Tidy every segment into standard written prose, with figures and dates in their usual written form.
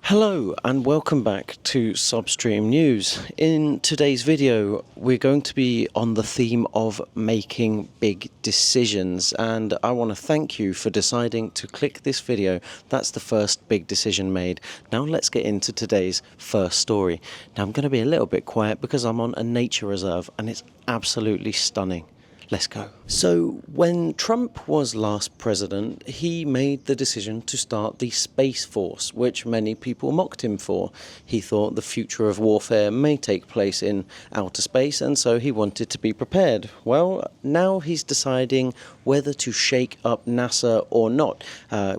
Hello and welcome back to Substream News. In today's video we're going to be on the theme of making big decisions, and I want to thank you for deciding to click this video. That's the first big decision made. Now let's get into today's first story. Now I'm going to be a little bit quiet because I'm on a nature reserve and it's absolutely stunning. Let's go. So when Trump was last president, he made the decision to start the Space Force, which many people mocked him for. He thought the future of warfare may take place in outer space, and so he wanted to be prepared. Well, now he's deciding whether to shake up NASA or not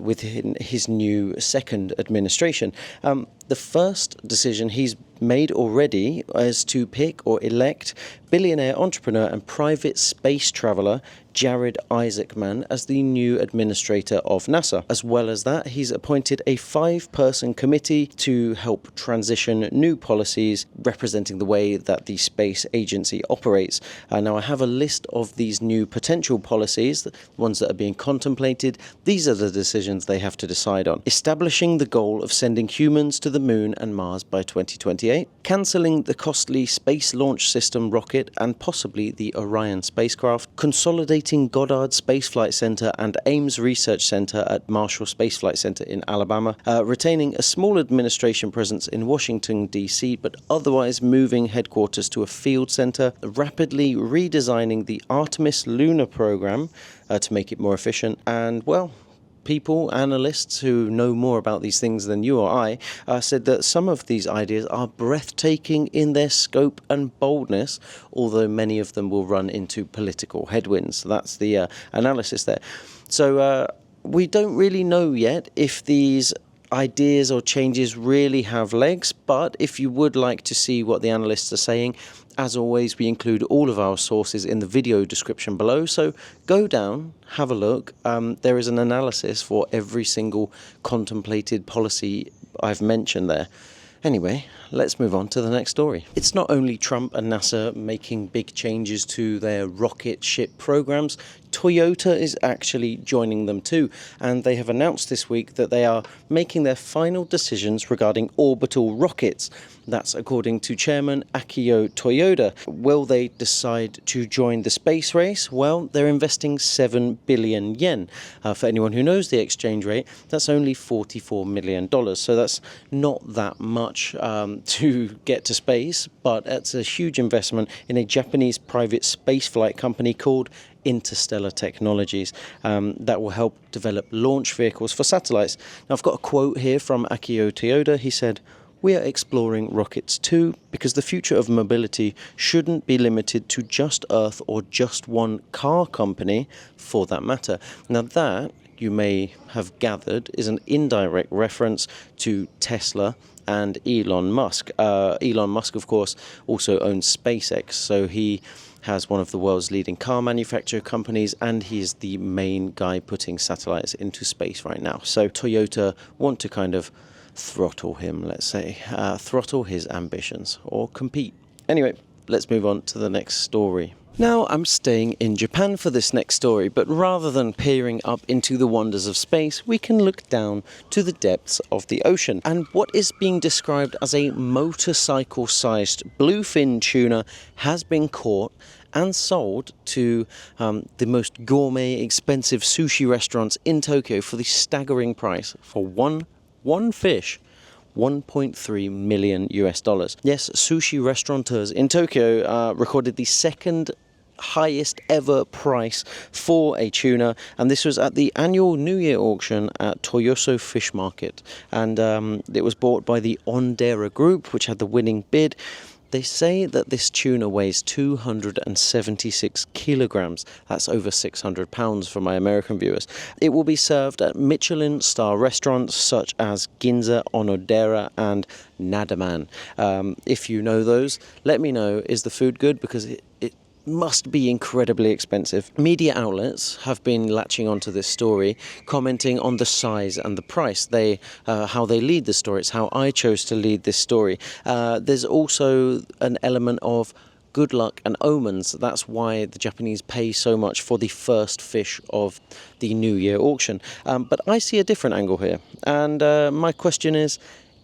within his new second administration. The first decision he's made already is to pick or elect billionaire entrepreneur and private space traveller Jared Isaacman as the new administrator of NASA. As well as that, he's appointed a 5-person committee to help transition new policies representing the way that the space agency operates. Now I have a list of these new potential policies, the ones that are being contemplated. These are the decisions they have to decide on. Establishing the goal of sending humans to the moon and Mars by 2028, cancelling the costly Space Launch System rocket and possibly the Orion spacecraft, consolidating Goddard Space Flight Center and Ames Research Center at Marshall Space Flight Center in Alabama, retaining a small administration presence in Washington, D.C., but otherwise moving headquarters to a field center, rapidly redesigning the Artemis lunar program to make it more efficient, and, well, people, analysts who know more about these things than you or I, said that some of these ideas are breathtaking in their scope and boldness, although many of them will run into political headwinds. So that's the analysis there. So we don't really know yet if these ideas or changes really have legs, but if you would like to see what the analysts are saying, as always, we include all of our sources in the video description below, so go down, have a look. There is an analysis for every single contemplated policy I've mentioned there. Anyway, let's move on to the next story. It's not only Trump and NASA making big changes to their rocket ship programs, Toyota is actually joining them too, and they have announced this week that they are making their final decisions regarding orbital rockets. That's according to Chairman Akio Toyoda. Will they decide to join the space race? Well, they're investing 7 billion yen. For anyone who knows the exchange rate, that's only $44 million. So that's not that much to get to space, but it's a huge investment in a Japanese private spaceflight company called Interstellar Technologies that will help develop launch vehicles for satellites. Now, I've got a quote here from Akio Toyoda. He said, "We are exploring rockets too, because the future of mobility shouldn't be limited to just Earth or just one car company for that matter." Now that, you may have gathered, is an indirect reference to Tesla and Elon Musk. Elon Musk, of course, also owns SpaceX, so he has one of the world's leading car manufacturer companies, and he is the main guy putting satellites into space right now. So Toyota want to kind of throttle him, let's say, throttle his ambitions, or compete. Anyway, let's move on to the next story. Now, I'm staying in Japan for this next story, but rather than peering up into the wonders of space, we can look down to the depths of the ocean. And what is being described as a motorcycle-sized bluefin tuna has been caught and sold to the most gourmet, expensive sushi restaurants in Tokyo for the staggering price for one fish, $1.3 million. Yes, sushi restaurateurs in Tokyo recorded the second highest ever price for a tuna, and this was at the annual New Year auction at Toyosu Fish Market, and it was bought by the Ondera Group, which had the winning bid. They say that this tuna weighs 276 kilograms. That's over 600 pounds for my American viewers. It will be served at Michelin star restaurants such as Ginza, Onodera and Nadaman. If you know those, let me know. Is the food good? Because it must be incredibly expensive. Media outlets have been latching onto this story, commenting on the size and the price. How they lead the story. It's how I chose to lead this story. There's also an element of good luck and omens. That's why the Japanese pay so much for the first fish of the New Year auction. But I see a different angle here. And my question is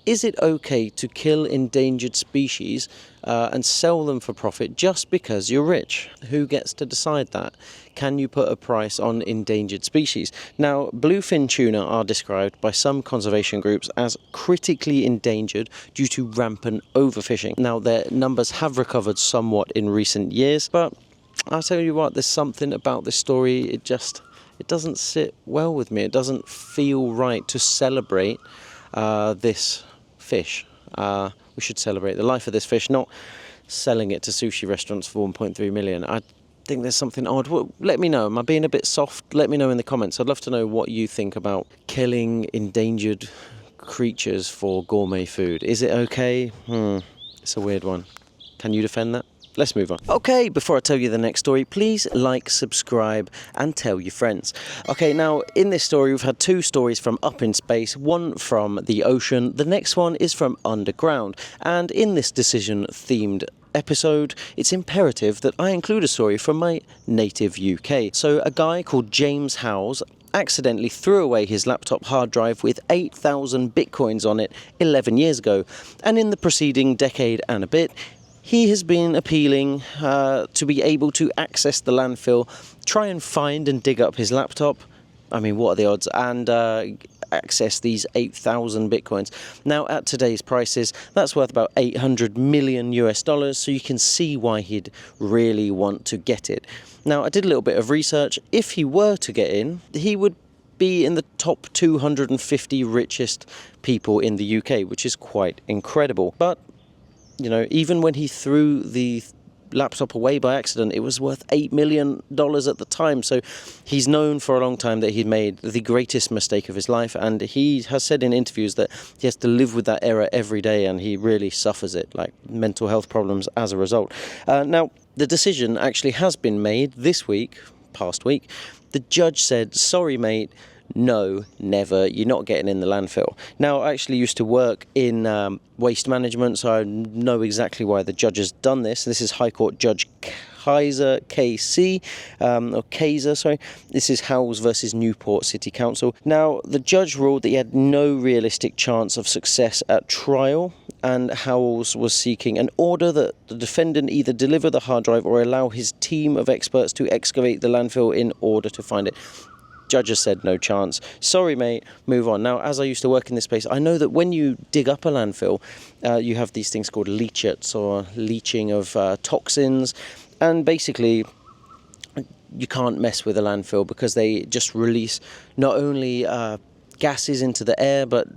Is it okay to kill endangered species and sell them for profit just because you're rich? Who gets to decide that? Can you put a price on endangered species? Now, bluefin tuna are described by some conservation groups as critically endangered due to rampant overfishing. Now, their numbers have recovered somewhat in recent years, but I'll tell you what, there's something about this story, it doesn't sit well with me. It doesn't feel right to celebrate this fish. We should celebrate the life of this fish, not selling it to sushi restaurants for 1.3 million. I think there's something odd. Well, let me know. Am I being a bit soft? Let me know in the comments. I'd love to know what you think about killing endangered creatures for gourmet food. Is it okay? It's a weird one. Can you defend that? Let's move on. Okay, before I tell you the next story, please like, subscribe, and tell your friends. Okay, now in this story, we've had two stories from up in space, one from the ocean, the next one is from underground. And in this decision-themed episode, it's imperative that I include a story from my native UK. So a guy called James Howes accidentally threw away his laptop hard drive with 8,000 bitcoins on it 11 years ago. And in the preceding decade and a bit, he has been appealing to be able to access the landfill, try and find and dig up his laptop. I mean, what are the odds? And access these 8,000 bitcoins. Now, at today's prices, that's worth about $800 million US, so you can see why he'd really want to get it. Now, I did a little bit of research. If he were to get in, he would be in the top 250 richest people in the UK, which is quite incredible. But you know, even when he threw the laptop away by accident, it was worth $8 million at the time. So he's known for a long time that he made the greatest mistake of his life. And he has said in interviews that he has to live with that error every day, and he really suffers it, like mental health problems as a result. Now, the decision actually has been made this week, past week. The judge said, sorry, mate. No, never. You're not getting in the landfill. Now, I actually used to work in waste management, so I know exactly why the judge has done this. This is High Court Judge Kaiser, sorry. This is Howes versus Newport City Council. Now, the judge ruled that he had no realistic chance of success at trial, and Howes was seeking an order that the defendant either deliver the hard drive or allow his team of experts to excavate the landfill in order to find it. Judges said no chance. Sorry, mate, move on. Now, as I used to work in this place, I know that when you dig up a landfill, you have these things called leachets, or leaching of toxins, and basically you can't mess with a landfill because they just release not only gases into the air, but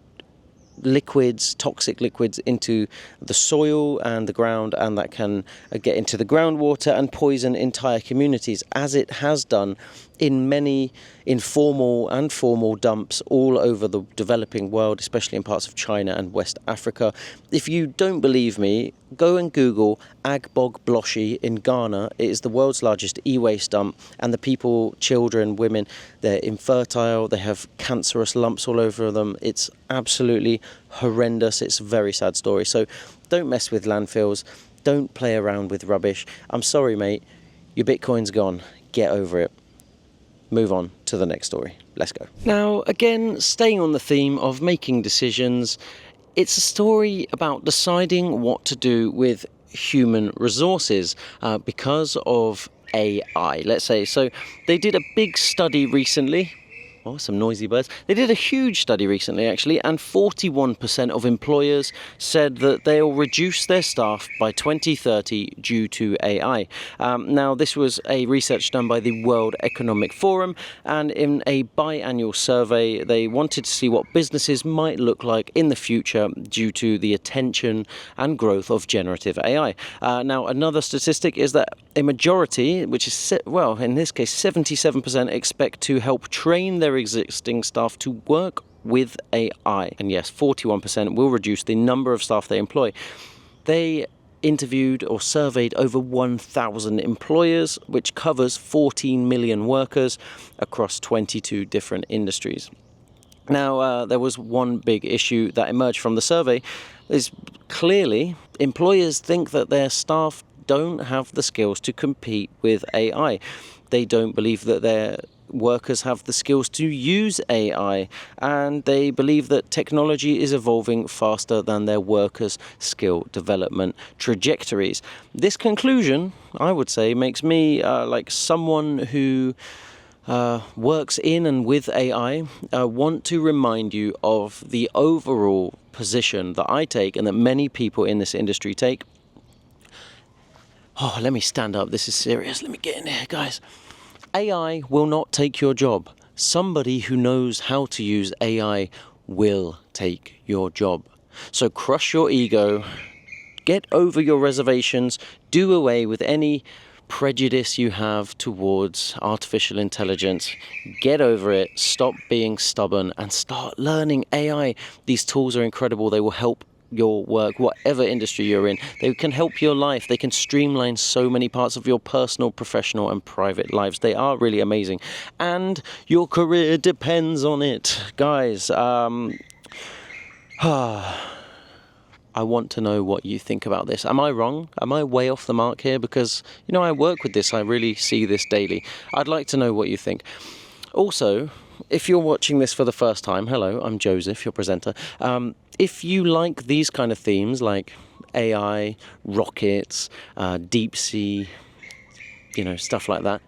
liquids, toxic liquids, into the soil and the ground, and that can get into the groundwater and poison entire communities, as it has done in many informal and formal dumps all over the developing world, especially in parts of China and West Africa. If you don't believe me, go and Google Agbog Bloshi in Ghana. It is the world's largest e-waste dump, and the people, children, women, they're infertile, they have cancerous lumps all over them. It's absolutely horrendous. It's a very sad story. So don't mess with landfills. Don't play around with rubbish. I'm sorry, mate. Your Bitcoin's gone. Get over it. Move on to the next story. Let's go. Now, again, staying on the theme of making decisions, it's a story about deciding what to do with human resources because of AI, let's say. So they did a big study recently. Oh, some noisy birds. They did a huge study recently, actually, and 41% of employers said that they'll reduce their staff by 2030 due to AI. Now, this was a research done by the World Economic Forum, and in a biannual survey, they wanted to see what businesses might look like in the future due to the attention and growth of generative AI. Now, another statistic is that a majority, which is, well, in this case, 77%, expect to help train their existing staff to work with AI. And yes, 41% will reduce the number of staff they employ. They interviewed or surveyed over 1,000 employers, which covers 14 million workers across 22 different industries. Now, there was one big issue that emerged from the survey, is clearly employers think that their staff don't have the skills to compete with AI. They don't believe that their workers have the skills to use AI, and they believe that technology is evolving faster than their workers' skill development trajectories. This conclusion, I would say, makes me like someone who works in and with AI, want to remind you of the overall position that I take and that many people in this industry take. Oh, let me stand up. This is serious. Let me get in here, guys. AI will not take your job. Somebody who knows how to use AI will take your job. So crush your ego, get over your reservations, do away with any prejudice you have towards artificial intelligence. Get over it, stop being stubborn, and start learning AI. These tools are incredible. They will help your work, whatever industry you're in. They can help your life. They can streamline so many parts of your personal, professional, and private lives. They are really amazing. And your career depends on it. Guys, I want to know what you think about this. Am I wrong? Am I way off the mark here? Because, you know, I work with this. I really see this daily. I'd like to know what you think. Also, if you're watching this for the first time, hello, I'm Joseph, your presenter. If you like these kind of themes, like AI, rockets, deep sea, you know, stuff like that,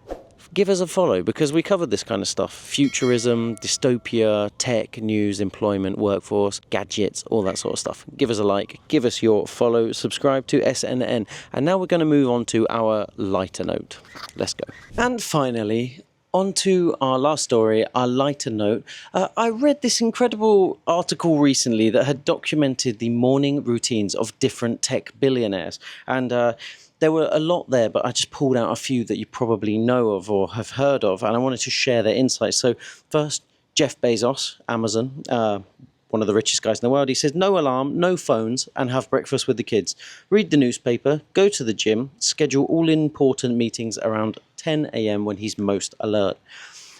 give us a follow, because we covered this kind of stuff. Futurism, dystopia, tech, news, employment, workforce, gadgets, all that sort of stuff. Give us a like, give us your follow, subscribe to SNN. And now we're going to move on to our lighter note. Let's go. And finally, on to our last story, our lighter note. I read this incredible article recently that had documented the morning routines of different tech billionaires. And there were a lot there, but I just pulled out a few that you probably know of or have heard of, and I wanted to share their insights. So first, Jeff Bezos, Amazon, one of the richest guys in the world. He says, no alarm, no phones, and have breakfast with the kids. Read the newspaper, go to the gym, schedule all important meetings around 10 a.m. when he's most alert.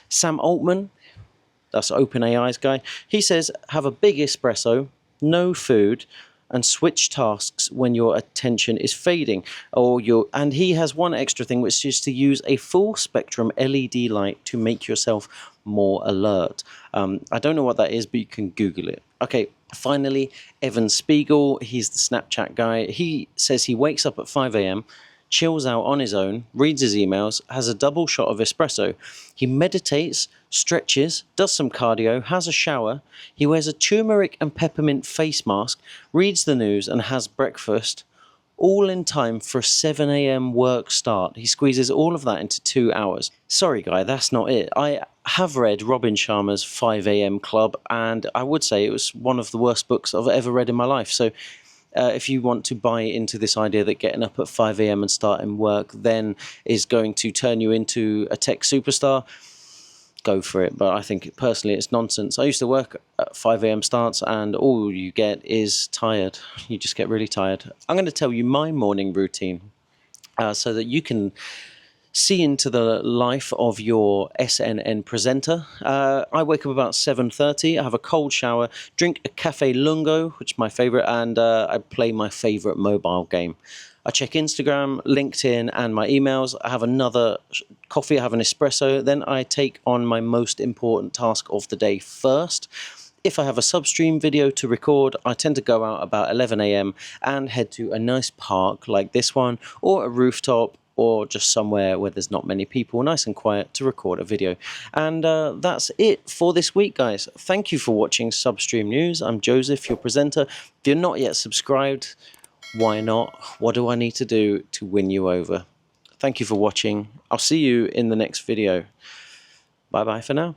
Sam Altman, that's OpenAI's guy, he says, have a big espresso, no food, and switch tasks when your attention is fading. And he has one extra thing, which is to use a full spectrum LED light to make yourself more alert. I don't know what that is, but you can Google it. Okay, finally, Evan Spiegel, he's the Snapchat guy. He says he wakes up at 5 a.m., chills out on his own, reads his emails, has a double shot of espresso. He meditates, stretches, does some cardio, has a shower. He wears a turmeric and peppermint face mask, reads the news, and has breakfast, all in time for a 7 a.m. work start. He squeezes all of that into 2 hours. Sorry, guy, that's not it. I have read Robin Sharma's 5 a.m. Club, and I would say it was one of the worst books I've ever read in my life. So if you want to buy into this idea that getting up at 5 a.m. and starting work then is going to turn you into a tech superstar, go for it. But I think personally it's nonsense. I used to work at 5 a.m. starts, and all you get is tired. You just get really tired. I'm going to tell you my morning routine so that you can see into the life of your SNN presenter. I wake up about 7:30, I have a cold shower, drink a Cafe Lungo, which is my favorite, and I play my favorite mobile game. I check Instagram, LinkedIn, and my emails. I have another coffee, I have an espresso. Then I take on my most important task of the day first. If I have a substream video to record, I tend to go out about 11 a.m. and head to a nice park like this one, or a rooftop, or just somewhere where there's not many people, nice and quiet, to record a video. And that's it for this week, guys. Thank you for watching Substream News. I'm Joseph, your presenter. If you're not yet subscribed, why not? What do I need to do to win you over? Thank you for watching. I'll see you in the next video. Bye-bye for now.